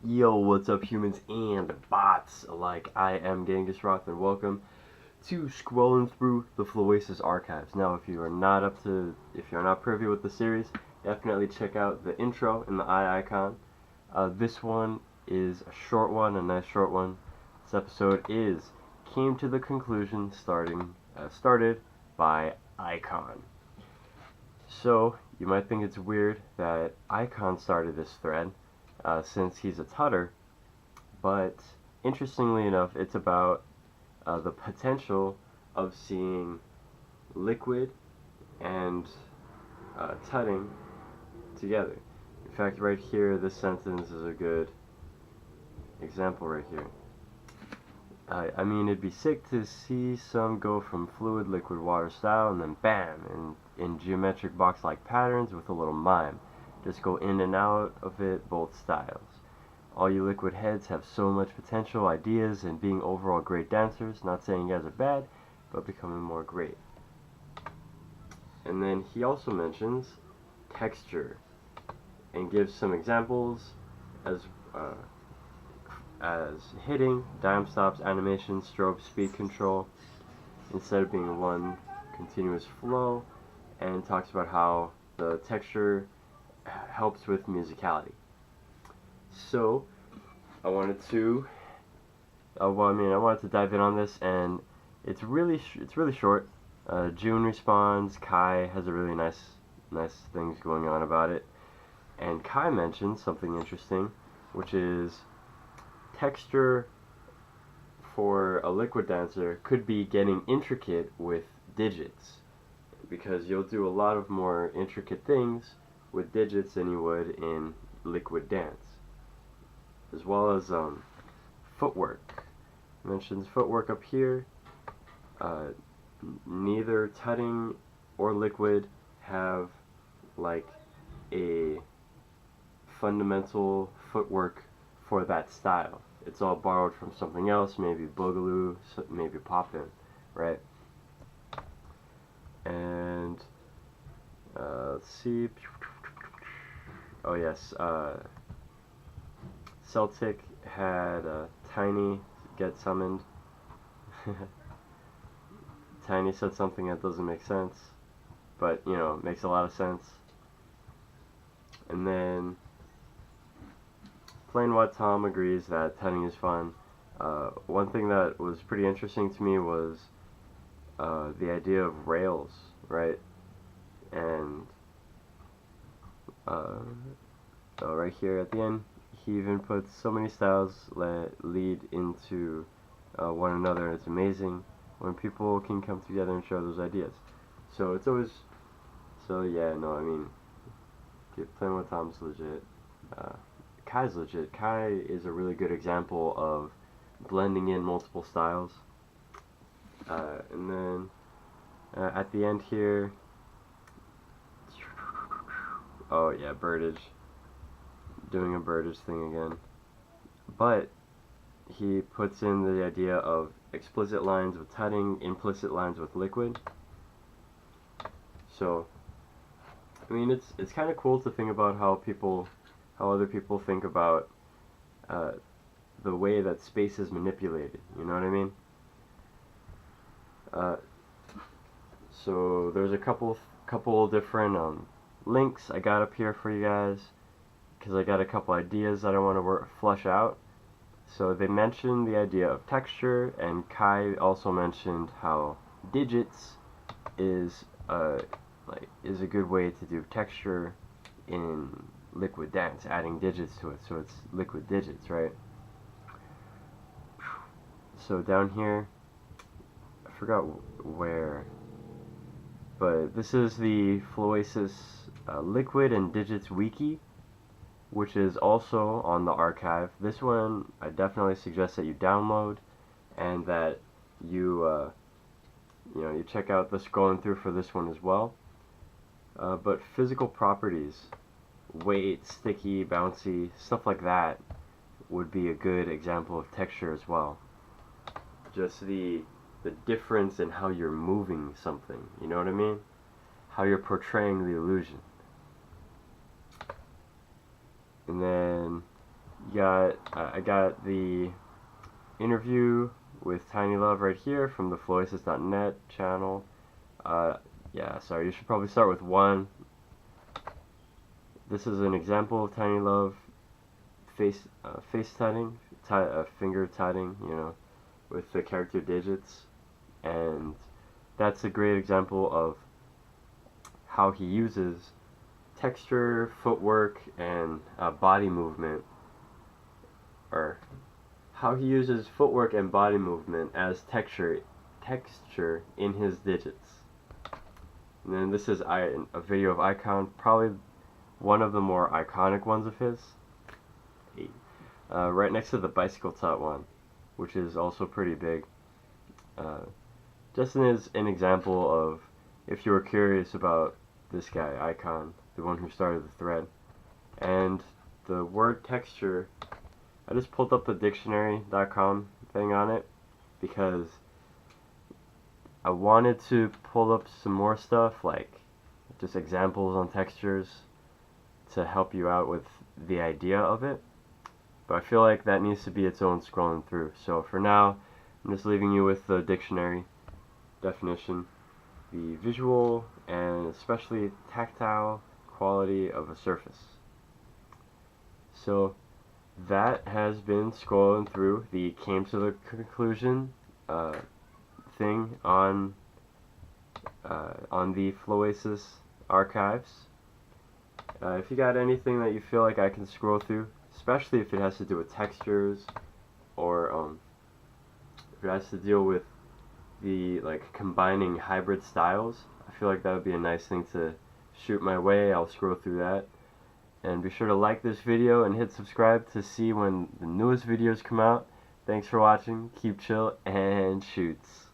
Yo, what's up, humans and bots alike? I am Ghangasrath, and welcome to Scrollin Through the Floasis archives. Now, if you're not privy with the series, definitely check out the intro and the eye icon. This one is a short one, a nice short one. This episode came to the conclusion started by Icon. So you might think it's weird that Icon started this thread, since he's a tutter, but interestingly enough, it's about the potential of seeing liquid and tutting together. In fact, right here, this sentence is a good example right here. I mean, it'd be sick to see some go from fluid, liquid, water style, and then bam, in geometric box-like patterns with a little mime. Just go in and out of it, both styles. All you liquid heads have so much potential, ideas, and being overall great dancers. Not saying you guys are bad, but becoming more great. And then he also mentions texture and gives some examples as hitting, dime stops, animation, strobe, speed control, instead of being one continuous flow, and talks about how the texture helps with musicality. So, I wanted to dive in on this, and it's really short. June responds. Kai has a really nice things going on about it, and Kai mentions something interesting, which is texture for a liquid dancer could be getting intricate with digits, because you'll do a lot of more intricate things with digits than you would in liquid dance, as well as footwork. Mentions footwork up here. Neither tutting or liquid have like a fundamental footwork for that style. It's all borrowed from something else, maybe boogaloo, maybe poppin', right? And let's see. Oh yes, Celtic had Tiny get summoned. Tiny said something that doesn't make sense, but makes a lot of sense. And then Plain What Tom agrees that tutting is fun. One thing that was pretty interesting to me was the idea of rails, right? And right here at the end, he even puts so many styles that lead into one another, and it's amazing when people can come together and share those ideas. So it's always, Playing with Tom's legit. Kai's legit. Kai is a really good example of blending in multiple styles. And then at the end here, oh yeah, birdage. Doing a birdage thing again. But he puts in the idea of explicit lines with tutting, implicit lines with liquid. So, I mean, it's kind of cool to think about how other people think about the way that space is manipulated. You know what I mean? So there's a couple different links I got up here for you guys, because I got a couple ideas that I want to flush out. So they mentioned the idea of texture, and Kai also mentioned how digits is a good way to do texture in liquid dance, adding digits to it, so it's liquid digits, right? So down here, I forgot where, but this is the Floasis Liquid and Digits Wiki, which is also on the archive. This one I definitely suggest that you download, and that you check out the Scrolling Through for this one as well. But physical properties, weight, sticky, bouncy, stuff like that would be a good example of texture as well. Just the difference in how you're moving something, you know what I mean? How you're portraying the illusion. And then I got the interview with Tiny Love right here from the Floasis.net channel. Yeah, sorry, you should probably start with 1. This is an example of Tiny Love face tutting, finger tutting, you know, with the character digits, and that's a great example of how he uses texture, footwork, and body movement, or how he uses footwork and body movement as texture in his digits. And then this is a video of Icon, probably one of the more iconic ones of his. Right next to the bicycle tut one, which is also pretty big. Just as an example of, if you were curious about this guy, Icon, the one who started the thread. And the word texture, I just pulled up the dictionary.com thing on it because I wanted to pull up some more stuff, like just examples on textures to help you out with the idea of it. But I feel like that needs to be its own scrolling through. So for now, I'm just leaving you with the dictionary definition: the visual and especially tactile quality of a surface. So that has been Scrolling Through the came to the conclusion thing on the Floasis archives. If you got anything that you feel like I can scroll through, especially if it has to do with textures, or if it has to deal with the combining hybrid styles, I feel like that would be a nice thing to shoot my way. I'll scroll through that. And be sure to like this video and hit subscribe to see when the newest videos come out. Thanks for watching, keep chill, and shoots.